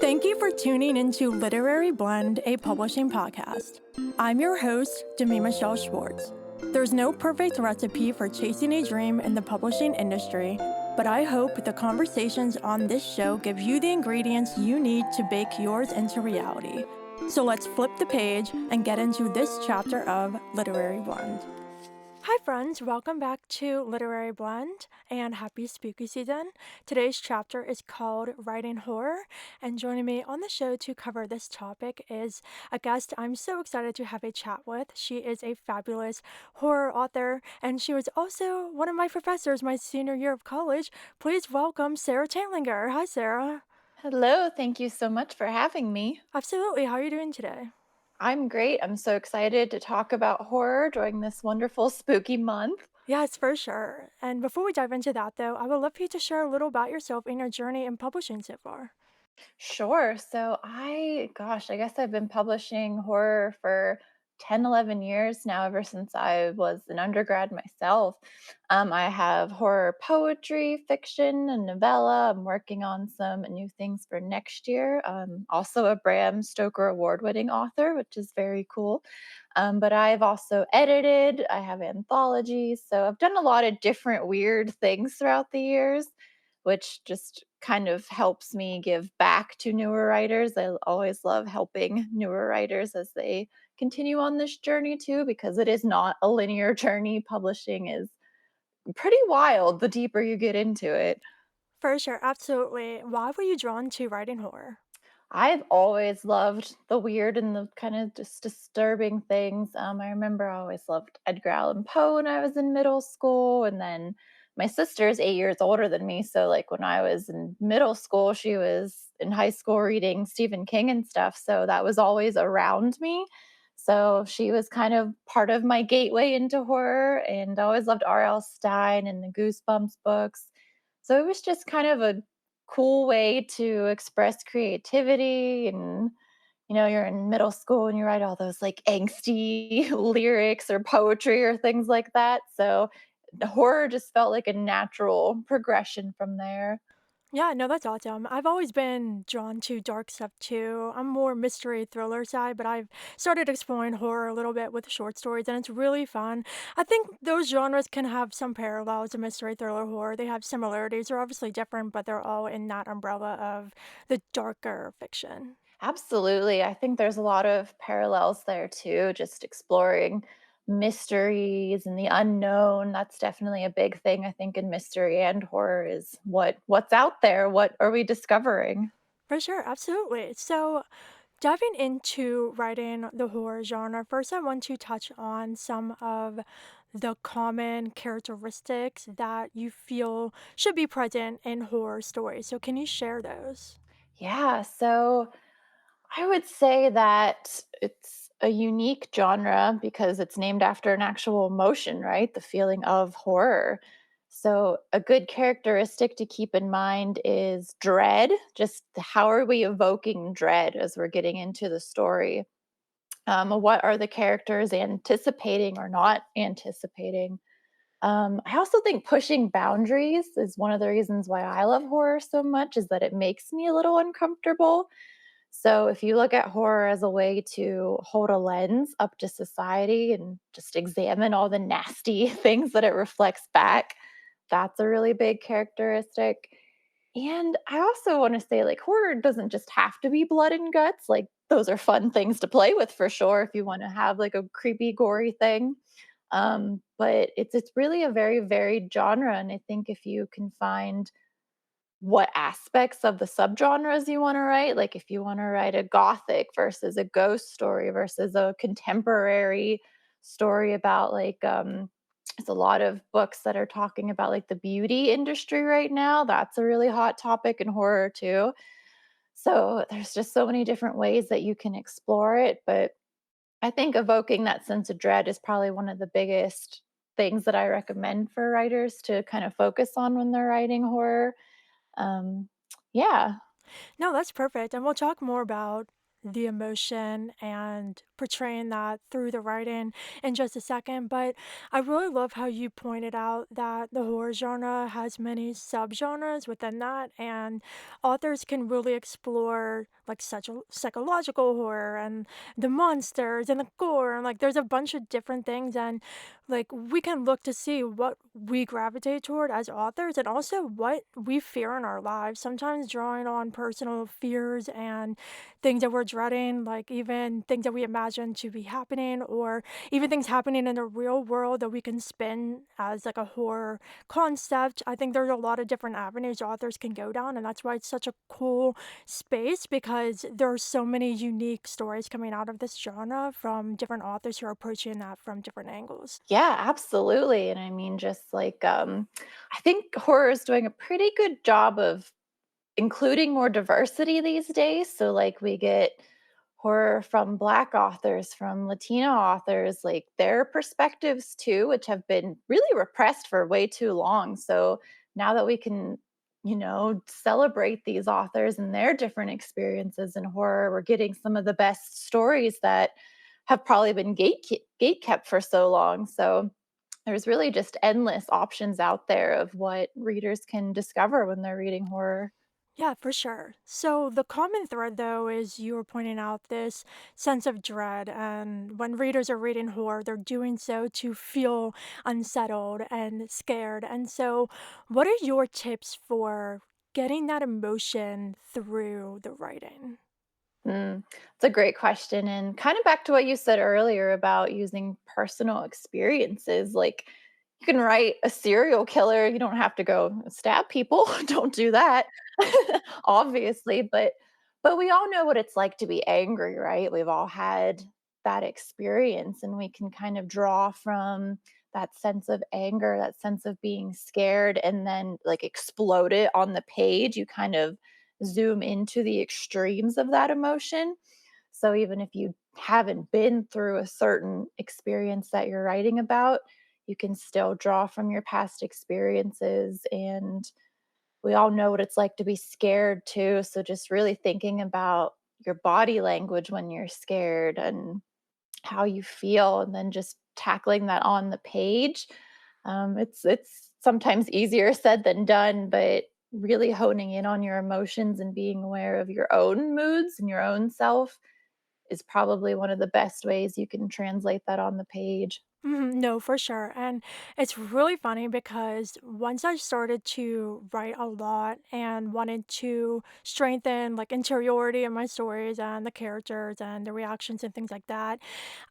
Thank you for tuning into Literary Blend, a publishing podcast. I'm your host, Demi Michelle Schwartz. There's no perfect recipe for chasing a dream in the publishing industry, but I hope the conversations on this show give you the ingredients you need to bake yours into reality. So let's flip the page and get into this chapter of Literary Blend. Hi friends, welcome back to Literary Blend and happy spooky season. Today's chapter is called Writing Horror, and joining me on the show to cover this topic is a guest I'm so excited to have a chat with. She is a fabulous horror author, and she was also one of my professors my senior year of college. Please welcome Sara Tantlinger. Hi Sarah. Hello, thank you so much for having me. Absolutely, how are you doing today? I'm great. I'm so excited to talk about horror during this wonderful spooky month. Yes, for sure. And before we dive into that, though, I would love for you to share a little about yourself and your journey in publishing so far. Sure. I guess I've been publishing horror for 10, 11 years now, ever since I was an undergrad myself. I have horror poetry, fiction, and novella. I'm working on some new things for next year. Also a Bram Stoker Award-winning author, which is very cool. But I've also edited, I have anthologies. So I've done a lot of different weird things throughout the years, which just kind of helps me give back to newer writers. I always love helping newer writers as they continue on this journey too, because it is not a linear journey. Publishing is pretty wild the deeper you get into it. For sure, absolutely. Why were you drawn to writing horror? I've always loved the weird and the kind of just disturbing things. I remember I always loved Edgar Allan Poe when I was in middle school. And then my sister is 8 years older than me. So, like, when I was in middle school, she was in high school reading Stephen King and stuff. So, that was always around me. So, she was kind of part of my gateway into horror. And I always loved R.L. Stine and the Goosebumps books. So, it was just kind of a cool way to express creativity. And you're in middle school and you write all those like angsty lyrics or poetry or things like that, so the horror just felt like a natural progression from there. Yeah, no, that's awesome. I've always been drawn to dark stuff too. I'm more mystery thriller side, but I've started exploring horror a little bit with short stories, and it's really fun. I think those genres can have some parallels to mystery thriller horror. They have similarities. They're obviously different, but they're all in that umbrella of the darker fiction. Absolutely. I think there's a lot of parallels there too, just exploring mysteries and the unknown. That's definitely a big thing, I think, in mystery and horror, is what's out there, what are we discovering. For sure, absolutely. So, diving into writing the horror genre, first I want to touch on some of the common characteristics that you feel should be present in horror stories. So, can you share those? Yeah, so I would say that it's a unique genre because it's named after an actual emotion, right? The feeling of horror. So, a good characteristic to keep in mind is dread. Just how are we evoking dread as we're getting into the story? What are the characters anticipating or not anticipating? I also think pushing boundaries is one of the reasons why I love horror so much, is that it makes me a little uncomfortable. So, if you look at horror as a way to hold a lens up to society and just examine all the nasty things that it reflects back, that's a really big characteristic. And I also want to say, like, horror doesn't just have to be blood and guts. Like, those are fun things to play with for sure if you want to have like a creepy, gory thing. But it's really a very varied genre. And I think if you can find what aspects of the subgenres you wanna write. Like, if you wanna write a gothic versus a ghost story versus a contemporary story about, there's a lot of books that are talking about, like, the beauty industry right now. That's a really hot topic in horror too. So, there's just so many different ways that you can explore it, but I think evoking that sense of dread is probably one of the biggest things that I recommend for writers to kind of focus on when they're writing horror. Um, yeah. No, that's perfect. And we'll talk more about the emotion and portraying that through the writing in just a second. But I really love how you pointed out that the horror genre has many subgenres within that, and authors can really explore like such a psychological horror and the monsters and the gore and like there's a bunch of different things and like we can look to see what we gravitate toward as authors and also what we fear in our lives, sometimes drawing on personal fears and things that we're dreading, like even things that we imagine to be happening or even things happening in the real world that we can spin as like a horror concept. I think there's a lot of different avenues authors can go down, and that's why it's such a cool space because there are so many unique stories coming out of this genre from different authors who are approaching that from different angles. Yeah, absolutely. And I mean, just like, I think horror is doing a pretty good job of including more diversity these days. So, like, we get horror from Black authors, from Latino authors, like their perspectives too, which have been really repressed for way too long. So, now that we can, celebrate these authors and their different experiences in horror, we're getting some of the best stories that have probably been gate kept for so long. So, there's really just endless options out there of what readers can discover when they're reading horror. Yeah, for sure. So the common thread, though, is you were pointing out this sense of dread. And when readers are reading horror, they're doing so to feel unsettled and scared. And so, what are your tips for getting that emotion through the writing? It's a great question. And kind of back to what you said earlier about using personal experiences. Like, you can write a serial killer. You don't have to go stab people. Don't do that, obviously. But we all know what it's like to be angry, right? We've all had that experience, and we can kind of draw from that sense of anger, that sense of being scared, and then like explode it on the page. You kind of zoom into the extremes of that emotion. So even if you haven't been through a certain experience that you're writing about, you can still draw from your past experiences. And we all know what it's like to be scared too. So just really thinking about your body language when you're scared and how you feel, and then just tackling that on the page. It's sometimes easier said than done, but really honing in on your emotions and being aware of your own moods and your own self is probably one of the best ways you can translate that on the page. No, for sure. And it's really funny because once I started to write a lot and wanted to strengthen like interiority in my stories and the characters and the reactions and things like that,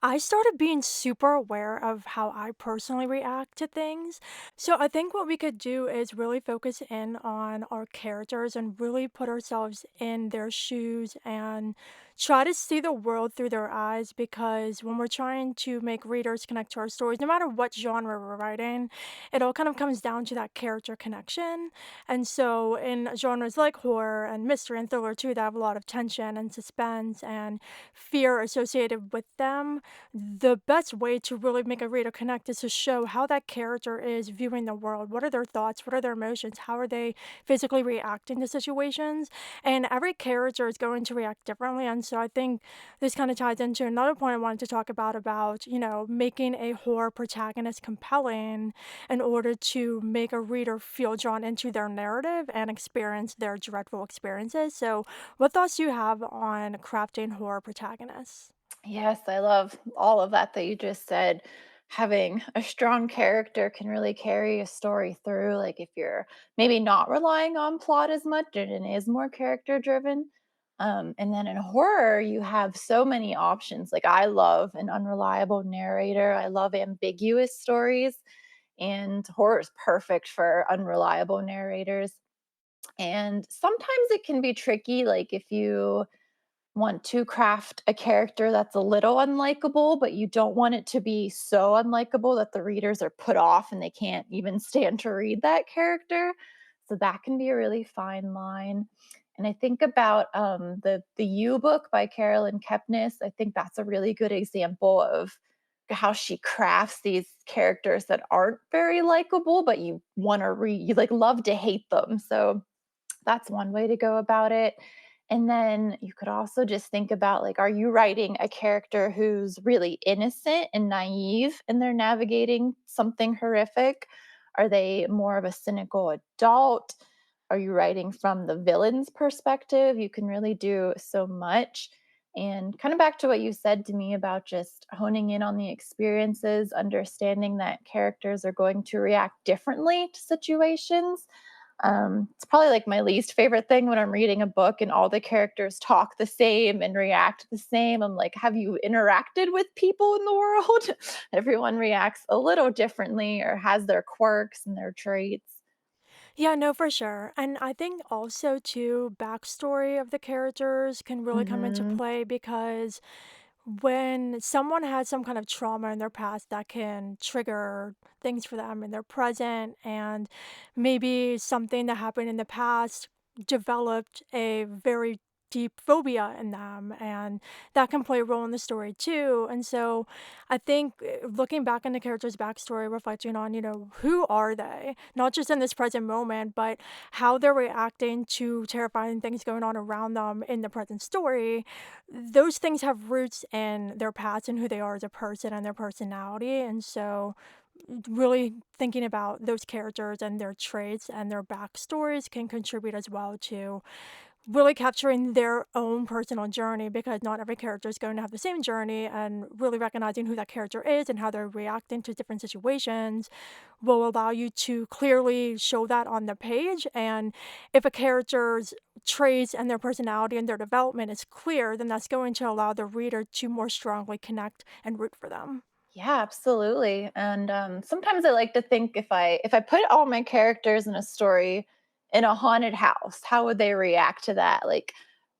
I started being super aware of how I personally react to things. So I think what we could do is really focus in on our characters and really put ourselves in their shoes and try to see the world through their eyes because when we're trying to make readers connect to our stories, no matter what genre we're writing, it all kind of comes down to that character connection. And so, in genres like horror and mystery and thriller, too, that have a lot of tension and suspense and fear associated with them, the best way to really make a reader connect is to show how that character is viewing the world. What are their thoughts? What are their emotions? How are they physically reacting to situations? And every character is going to react differently. And so I think this kind of ties into another point I wanted to talk about, making a horror protagonist compelling in order to make a reader feel drawn into their narrative and experience their dreadful experiences. So, what thoughts do you have on crafting horror protagonists? Yes, I love all of that you just said. Having a strong character can really carry a story through. Like if you're maybe not relying on plot as much and it is more character driven. And then in horror, you have so many options. Like I love an unreliable narrator. I love ambiguous stories, and horror is perfect for unreliable narrators. And sometimes it can be tricky, like if you want to craft a character that's a little unlikable, but you don't want it to be so unlikable that the readers are put off and they can't even stand to read that character. So that can be a really fine line. And I think about the U book by Carolyn Kepnes. I think that's a really good example of how she crafts these characters that aren't very likable, but you want to read, you like love to hate them. So that's one way to go about it. And then you could also just think about, like, are you writing a character who's really innocent and naive and they're navigating something horrific? Are they more of a cynical adult? Are you writing from the villain's perspective? You can really do so much. And kind of back to what you said to me about just honing in on the experiences, understanding that characters are going to react differently to situations. It's probably like my least favorite thing when I'm reading a book and all the characters talk the same and react the same. I'm like, have you interacted with people in the world? Everyone reacts a little differently or has their quirks and their traits. Yeah, no, for sure. And I think also too, backstory of the characters can really come into Hmm. play because when someone has some kind of trauma in their past that can trigger things for them in their present, and maybe something that happened in the past developed a very deep phobia in them, and that can play a role in the story too. And so I think looking back on the character's backstory, reflecting on, who are they, not just in this present moment, but how they're reacting to terrifying things going on around them in the present story, those things have roots in their past and who they are as a person and their personality. And so, really thinking about those characters and their traits and their backstories can contribute as well to really capturing their own personal journey, because not every character is going to have the same journey, and really recognizing who that character is and how they're reacting to different situations will allow you to clearly show that on the page. And if a character's traits and their personality and their development is clear, then that's going to allow the reader to more strongly connect and root for them. Yeah, absolutely. And sometimes I like to think, if I put all my characters in a story in a haunted house, how would they react to that? Like,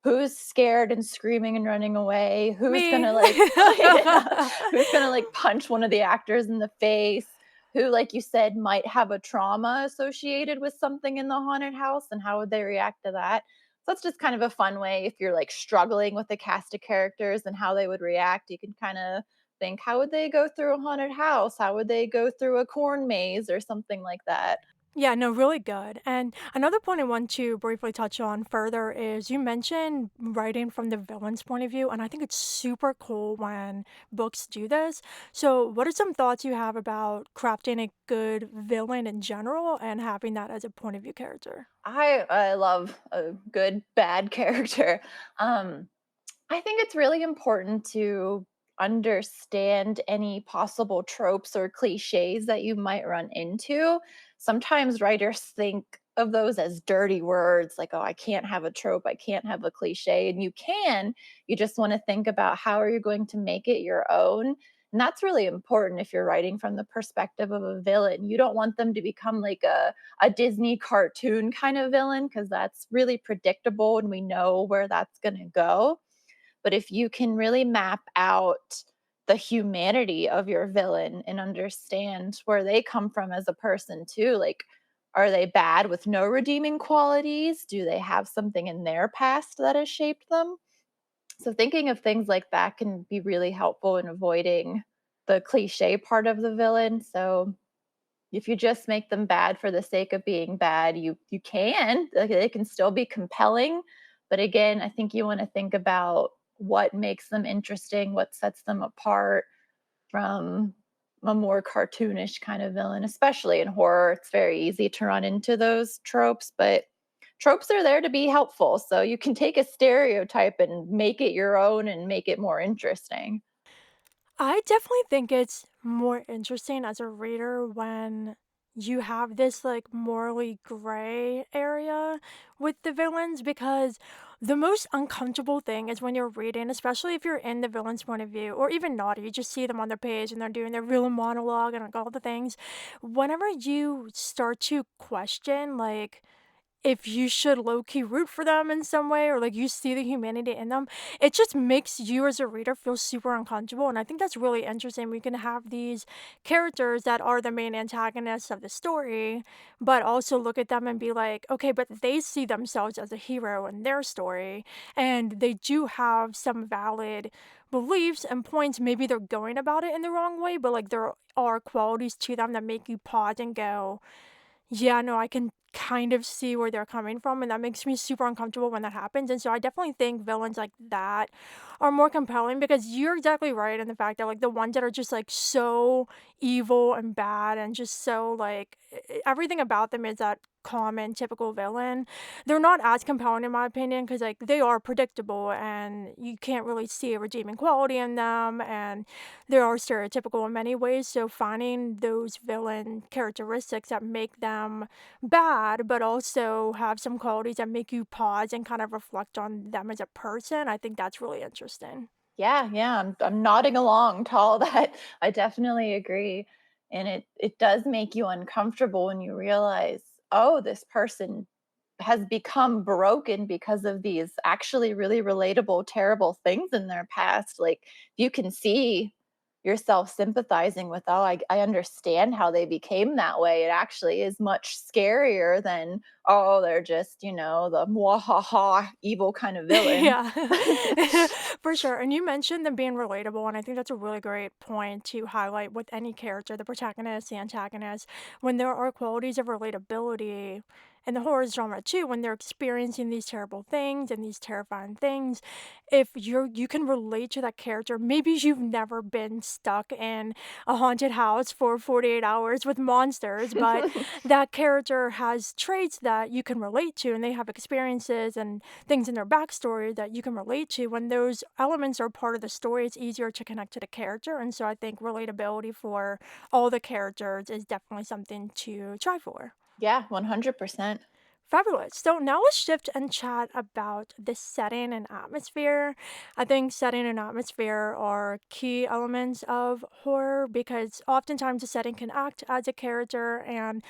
who's scared and screaming and running away? Who's Me. gonna like, yeah, who's gonna like punch one of the actors in the face? Who, like you said, might have a trauma associated with something in the haunted house, and how would they react to that? So that's just kind of a fun way if you're like struggling with the cast of characters and how they would react. You can kind of think, how would they go through a haunted house? How would they go through a corn maze or something like that? Yeah, no, really good. And another point I want to briefly touch on further is you mentioned writing from the villain's point of view, and I think it's super cool when books do this. So, what are some thoughts you have about crafting a good villain in general and having that as a point of view character? I love a good bad character. Um, I think it's really important to understand any possible tropes or cliches that you might run into. Sometimes writers think of those as dirty words, like, oh, I can't have a trope, I can't have a cliche. And you can, you just want to think about how are you going to make it your own. And that's really important if you're writing from the perspective of a villain. You don't want them to become like a Disney cartoon kind of villain, because that's really predictable and we know where that's going to go. But if you can really map out the humanity of your villain and understand where they come from as a person too, like, are they bad with no redeeming qualities? Do they have something in their past that has shaped them? So thinking of things like that can be really helpful in avoiding the cliche part of the villain. So if you just make them bad for the sake of being bad, you can. Like, they can still be compelling, but again, I think you wanna think about what makes them interesting, what sets them apart from a more cartoonish kind of villain, especially in horror. It's very easy to run into those tropes, but tropes are there to be helpful, so you can take a stereotype and make it your own and make it more interesting. I definitely think it's more interesting as a reader when you have this like morally gray area with the villains, because the most uncomfortable thing is when you're reading, especially if you're in the villain's point of view, or even not, you just see them on their page and they're doing their villain monologue and like all the things. Whenever you start to question, like, if you should low key root for them in some way, or like you see the humanity in them, it just makes you as a reader feel super uncomfortable. And I think that's really interesting. We can have these characters that are the main antagonists of the story, but also look at them and be like, okay, but they see themselves as a hero in their story, and they do have some valid beliefs and points. Maybe they're going about it in the wrong way, but like there are qualities to them that make you pause and go, yeah, no, I can kind of see where they're coming from, and that makes me super uncomfortable when that happens. And so I definitely think villains like that are more compelling because you're exactly right in the fact that like the ones that are just like so evil and bad and just so like everything about them is that common typical villain, they're not as compelling in my opinion because like they are predictable and you can't really see a redeeming quality in them, and they are stereotypical in many ways. So finding those villain characteristics that make them bad but also have some qualities that make you pause and kind of reflect on them as a person, I think that's really interesting. Yeah, yeah, I'm nodding along to all that. I definitely agree, and it does make you uncomfortable when you realize, oh, this person has become broken because of these actually really relatable, terrible things in their past. Like you can see yourself sympathizing with, oh, I understand how they became that way. It actually is much scarier than, oh, they're just, the mwahaha evil kind of villain. Yeah, for sure. And you mentioned them being relatable, and I think that's a really great point to highlight with any character, the protagonist, the antagonist, when there are qualities of relatability in the horror genre too, when they're experiencing these terrible things and these terrifying things. If you can relate to that character, maybe you've never been stuck in a haunted house for 48 hours with monsters, but that character has traits that you can relate to, and they have experiences and things in their backstory that you can relate to. When those elements are part of the story, it's easier to connect to the character. And so I think relatability for all the characters is definitely something to try for. Yeah, 100%. Fabulous. So now let's shift and chat about the setting and atmosphere. I think setting and atmosphere are key elements of horror because oftentimes the setting can act as a character, and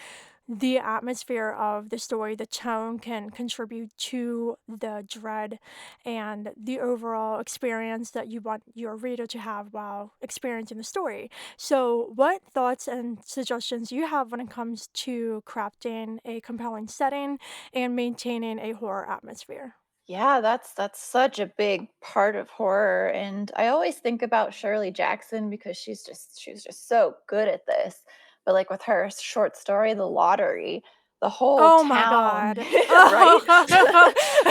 the atmosphere of the story, the tone can contribute to the dread and the overall experience that you want your reader to have while experiencing the story. So, what thoughts and suggestions do you have when it comes to crafting a compelling setting and maintaining a horror atmosphere? Yeah, that's such a big part of horror, and I always think about Shirley Jackson because she's just so good at this. But like with her short story, The Lottery, the whole Oh my town, god. right?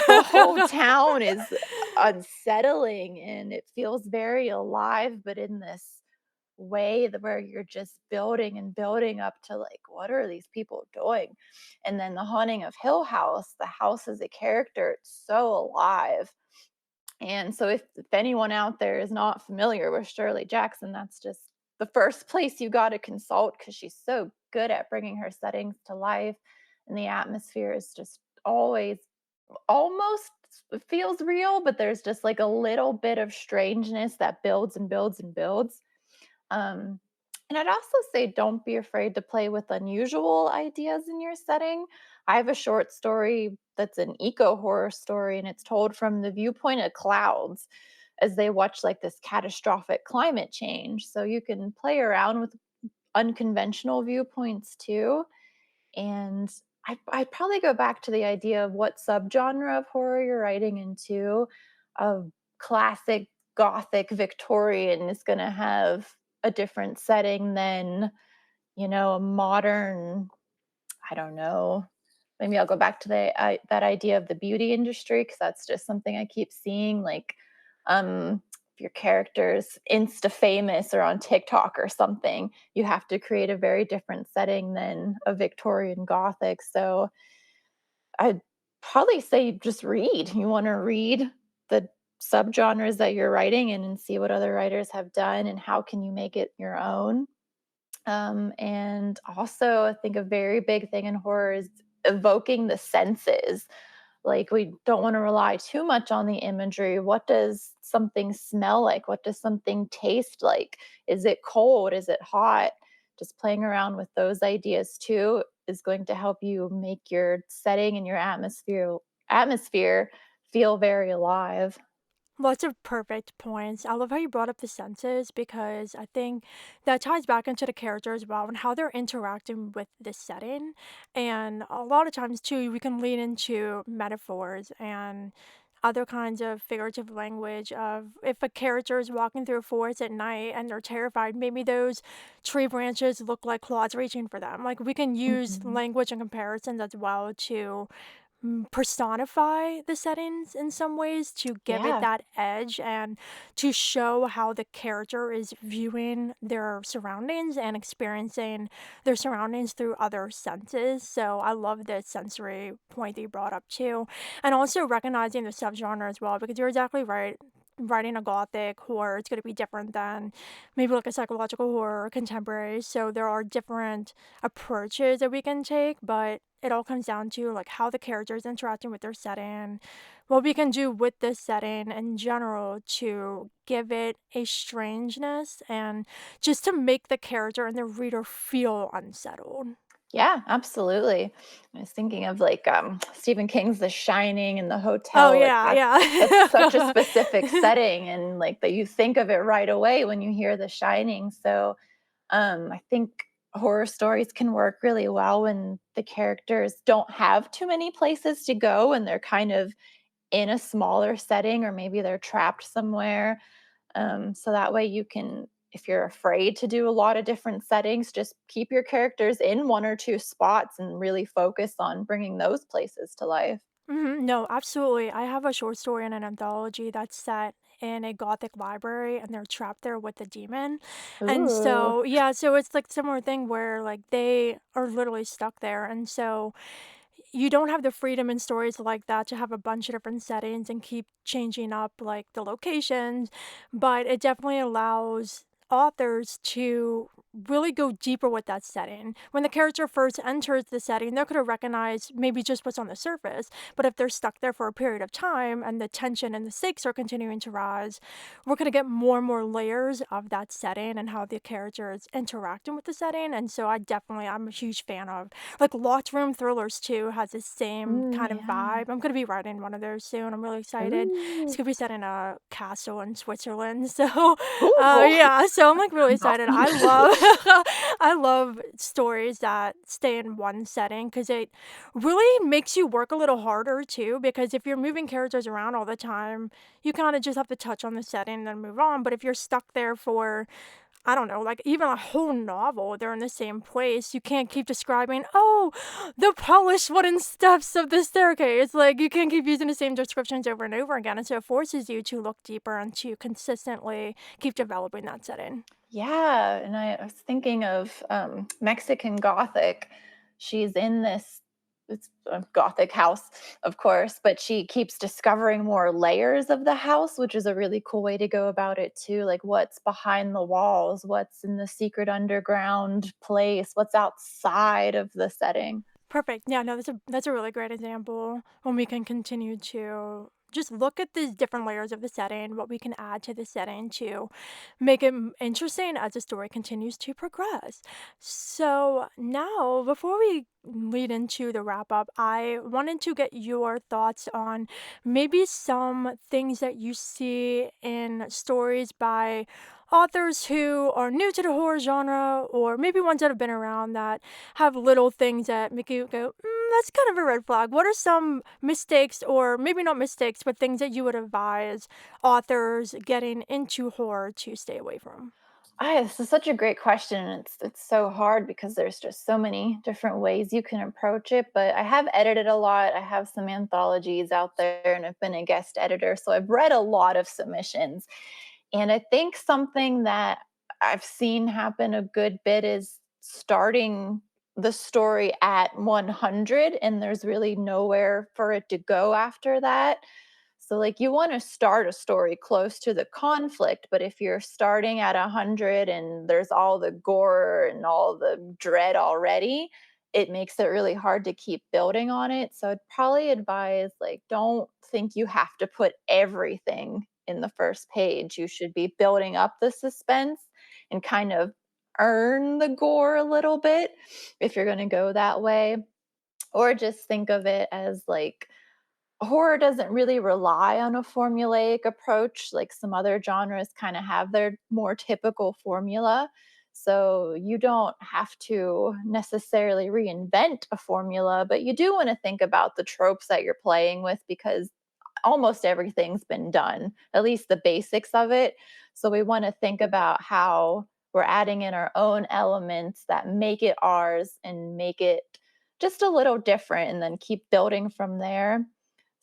The whole Oh. town is unsettling and it feels very alive, but in this way that where you're just building and building up to like, what are these people doing? And then the haunting of Hill House, the house as a character, it's so alive. And so if anyone out there is not familiar with Shirley Jackson, that's just the first place you got to consult because she's so good at bringing her settings to life, and the atmosphere is just always almost feels real, but there's just like a little bit of strangeness that builds and builds and builds. um, and I'd also say don't be afraid to play with unusual ideas in your setting. I have a short story that's an eco horror story, and it's told from the viewpoint of clouds as they watch like this catastrophic climate change. So you can play around with unconventional viewpoints too. And I'd probably go back to the idea of what subgenre of horror you're writing into. A classic Gothic Victorian is going to have a different setting than, a modern, I don't know. Maybe I'll go back to that idea of the beauty industry because that's just something I keep seeing. Like, if your character's Insta famous or on TikTok or something, you have to create a very different setting than a Victorian Gothic. So I'd probably say just read. You want to read the subgenres that you're writing in and see what other writers have done and how can you make it your own. And also, I think a very big thing in horror is evoking the senses. Like, we don't want to rely too much on the imagery. What does something smell like? What does something taste like? Is it cold? Is it hot? Just playing around with those ideas too is going to help you make your setting and your atmosphere feel very alive. Lots of perfect points. I love how you brought up the senses because I think that ties back into the character as well and how they're interacting with the setting. And a lot of times, too, we can lean into metaphors and other kinds of figurative language of if a character is walking through a forest at night and they're terrified, maybe those tree branches look like claws reaching for them. Like we can use Mhm. language and comparisons as well to personify the settings in some ways to give it Yeah. that edge and to show how the character is viewing their surroundings and experiencing their surroundings through other senses. So I love the sensory point that you brought up too. And also recognizing the subgenre as well, because you're exactly right. Writing a gothic horror, it's going to be different than maybe like a psychological horror or contemporary. So there are different approaches that we can take, but it all comes down to like how the character is interacting with their setting, what we can do with this setting in general to give it a strangeness and just to make the character and the reader feel unsettled. Yeah, absolutely. I was thinking of like Stephen King's The Shining and the Oh hotel. Like yeah, that's such a yeah. specific setting, and like that you think of it right away when you hear The Shining. So I think horror stories can work really well when the characters don't have too many places to go and they're kind of in a smaller setting, or maybe they're trapped somewhere. So that way you can, if you're afraid to do a lot of different settings, just keep your characters in one or two spots and really focus on bringing those places to life. No, absolutely. I have a short story in an anthology that's set in a gothic library and they're trapped there with a demon. And Ooh. so, yeah, so it's like similar thing where like they are literally stuck there. And so you don't have the freedom in stories like that to have a bunch of different settings and keep changing up like the locations, but it definitely allows authors to really go deeper with that setting. When the character first enters the setting, they're going to recognize maybe just what's on the surface, but if they're stuck there for a period of time and the tension and the stakes are continuing to rise, we're going to get more and more layers of that setting and how the character is interacting with the setting. And so I'm a huge fan of like locked room thrillers too has the same Mm, kind of yeah. vibe. I'm gonna be writing one of those soon. I'm really excited. It's Ooh. gonna be set in a castle in Switzerland. So Ooh. yeah, so I'm like really excited. Awesome. I love I love stories that stay in one setting because it really makes you work a little harder too. Because if you're moving characters around all the time, you kind of just have to touch on the setting and then move on. But if you're stuck there for I don't know, like even a whole novel, they're in the same place. You can't keep describing, oh, the polished wooden steps of the staircase. Like you can't keep using the same descriptions over and over again. And so it forces you to look deeper and to consistently keep developing that setting. Yeah, and I was thinking of Mexican Gothic. She's in this, it's a Gothic house, of course, but she keeps discovering more layers of the house, which is a really cool way to go about it too. Like what's behind the walls, what's in the secret underground place, what's outside of the setting. Perfect. Yeah, no, that's a really great example when we can continue to just look at the different layers of the setting, what we can add to the setting to make it interesting as the story continues to progress. So now, before we lead into the wrap up, I wanted to get your thoughts on maybe some things that you see in stories by authors who are new to the horror genre, or maybe ones that have been around that have little things that make you go, that's kind of a red flag. What are some mistakes, or maybe not mistakes, but things that you would advise authors getting into horror to stay away from? This is such a great question. It's so hard because there's just so many different ways you can approach it. But I have edited a lot. I have some anthologies out there, and I've been a guest editor, so I've read a lot of submissions. And I think something that I've seen happen a good bit is starting the story at 100, and there's really nowhere for it to go after that. So, like, you want to start a story close to the conflict, but if you're starting at 100 and there's all the gore and all the dread already, it makes it really hard to keep building on it. So, I'd probably advise, like, don't think you have to put everything in the first page. You should be building up the suspense and kind of earn the gore a little bit if you're going to go that way. Or just think of it as like, horror doesn't really rely on a formulaic approach like some other genres kind of have their more typical formula. So you don't have to necessarily reinvent a formula, but you do want to think about the tropes that you're playing with, because almost everything's been done, at least the basics of it. So we want to think about how we're adding in our own elements that make it ours and make it just a little different and then keep building from there.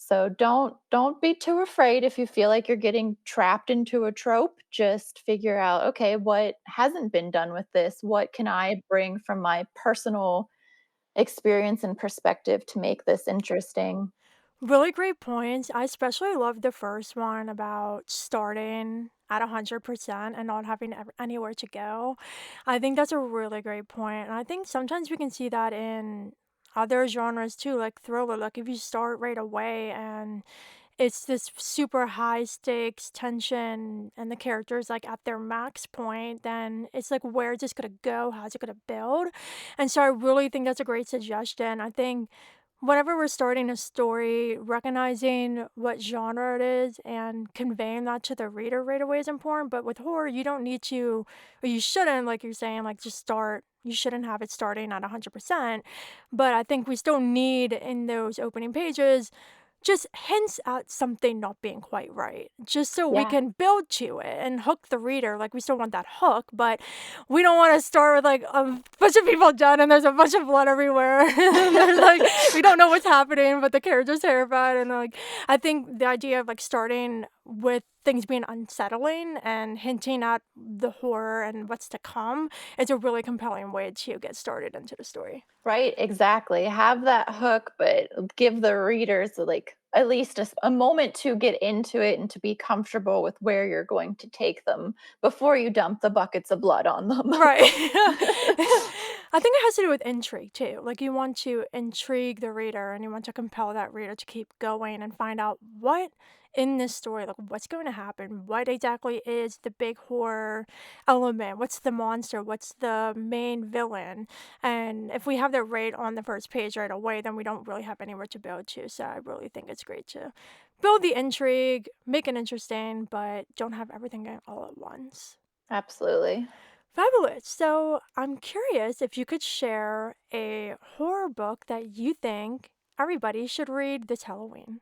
So don't be too afraid if you feel like you're getting trapped into a trope. Just figure out, okay, what hasn't been done with this? What can I bring from my personal experience and perspective to make this interesting? Really great points. I especially love the first one about starting at 100% and not having anywhere to go. I think that's a really great point. And I think sometimes we can see that in other genres too, like thriller. Like if you start right away and it's this super high stakes tension and the characters like at their max point, then it's like where's this gonna go? How's it gonna build? And so I really think that's a great suggestion. I think whenever we're starting a story, recognizing what genre it is and conveying that to the reader right away is important. But with horror, you don't need to, or you shouldn't, like you're saying, like just start. You shouldn't have it starting at 100%. But I think we still need in those opening pages just hints at something not being quite right, just so we Yeah. can build to it and hook the reader. Like, we still want that hook, but we don't want to start with like a bunch of people dead and there's a bunch of blood everywhere. And there's like, we don't know what's happening, but the character's terrified. And like, I think the idea of like starting with things being unsettling and hinting at the horror and what's to come is a really compelling way to get started into the story. Right, exactly. Have that hook, but give the readers like at least a moment to get into it and to be comfortable with where you're going to take them before you dump the buckets of blood on them. Right. I think it has to do with intrigue too. Like you want to intrigue the reader and you want to compel that reader to keep going and find out what in this story, like what's going to happen, what exactly is the big horror element, what's the monster, what's the main villain. And if we have that right on the first page right away, then we don't really have anywhere to build to. So I really think it's great to build the intrigue, make it interesting, but don't have everything going all at once. Absolutely. Fabulous. So I'm curious if you could share a horror book that you think everybody should read this Halloween.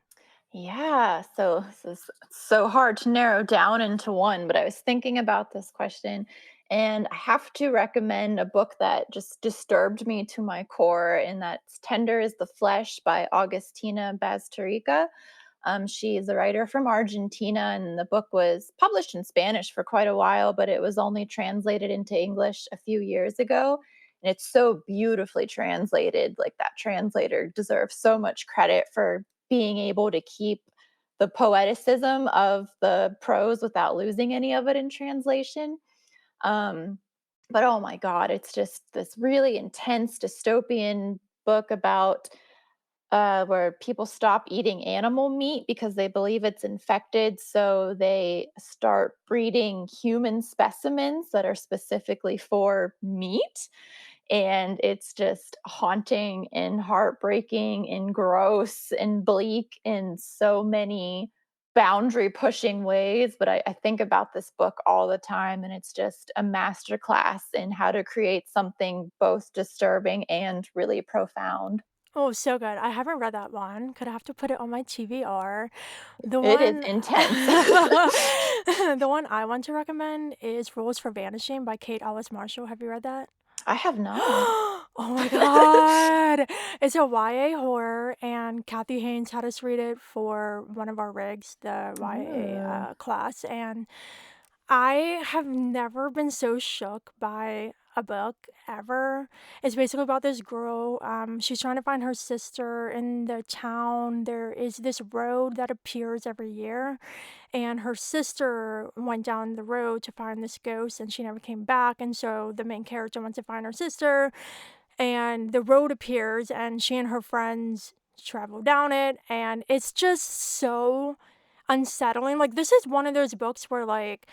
Yeah, so this is so hard to narrow down into one, but I was thinking about this question and I have to recommend a book that just disturbed me to my core, and that's Tender is the Flesh by Augustina Bazterrica. She is a writer from Argentina, and the book was published in Spanish for quite a while, but it was only translated into English a few years ago. And it's so beautifully translated. Like that translator deserves so much credit for being able to keep the poeticism of the prose without losing any of it in translation. Um, but oh my God, it's just this really intense dystopian book about where people stop eating animal meat because they believe it's infected. So they start breeding human specimens that are specifically for meat. And it's just haunting and heartbreaking and gross and bleak in so many boundary pushing ways. But I think about this book all the time, and it's just a masterclass in how to create something both disturbing and really profound. Oh, so good. I haven't read that one. Could have to put it on my TBR. The It is one intense. the one I want to recommend is Rules for Vanishing by Kate Ellis Marshall. Have you read that? I have not. Oh my god. It's a YA horror, and Kathy Haynes had us read it for one of our rigs, the YA Ooh. class, and I have never been so shook by a book ever. It's basically about this girl. She's trying to find her sister in the town. There is this road that appears every year, and her sister went down the road to find this ghost, and she never came back. And so the main character wants to find her sister, and the road appears, and she and her friends travel down it, and it's just so unsettling. Like, this is one of those books where, like,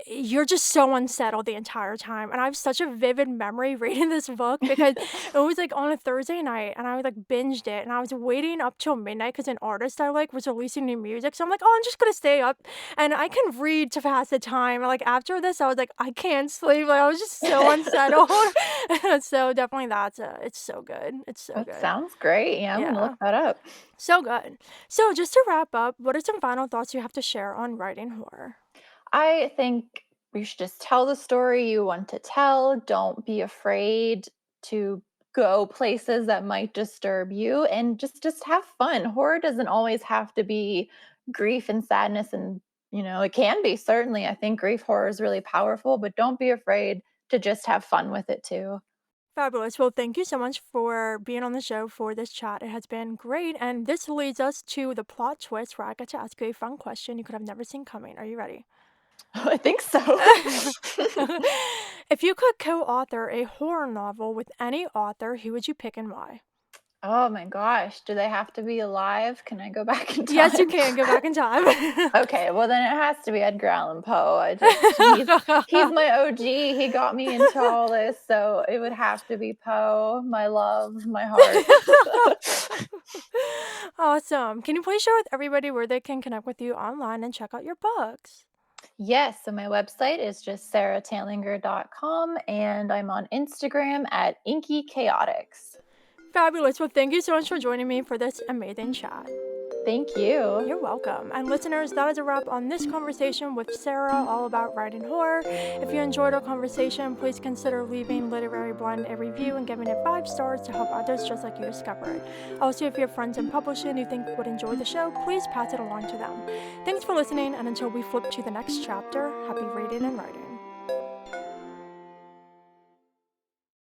you're just so unsettled the entire time. And I have such a vivid memory reading this book because it was like on a Thursday night and I like binged it and I was waiting up till midnight because an artist I like was releasing new music. So I'm like, oh, I'm just gonna stay up and I can read to pass the time. And like after this, I was like, I can't sleep. Like I was just so unsettled. So definitely it's so good. It's so That good. sounds great. Yeah, I'm gonna Yeah. look that up. So good. So just to wrap up, what are some final thoughts you have to share on writing horror? I think you should just tell the story you want to tell. Don't be afraid to go places that might disturb you, and just have fun. Horror doesn't always have to be grief and sadness, and it can be, certainly. I think grief horror is really powerful, but don't be afraid to just have fun with it too. Fabulous. Well, thank you so much for being on the show for this chat. It has been great. And this leads us to the plot twist where I get to ask you a fun question you could have never seen coming. Are you ready? I think so. If you could co-author a horror novel with any author, who would you pick and why? Oh my gosh, do they have to be alive? Can I go back in Yes, you time? can go back in time. Okay, well then it has to be Edgar Allan Poe. He's my OG. He got me into all this, so it would have to be Poe, my love, my heart. Awesome. Can you please share with everybody where they can connect with you online and check out your books? Yes, so my website is just saratantlinger.com, and I'm on Instagram at Inky Chaotix. Fabulous. Well, thank you so much for joining me for this amazing chat. Thank you. You're welcome. And listeners, that is a wrap on this conversation with Sara all about writing horror. If you enjoyed our conversation, please consider leaving Literary Blend a review and giving it 5 stars to help others just like you discover it. Also, if you have friends in publishing you think would enjoy the show, please pass it along to them. Thanks for listening, and until we flip to the next chapter, happy reading and writing.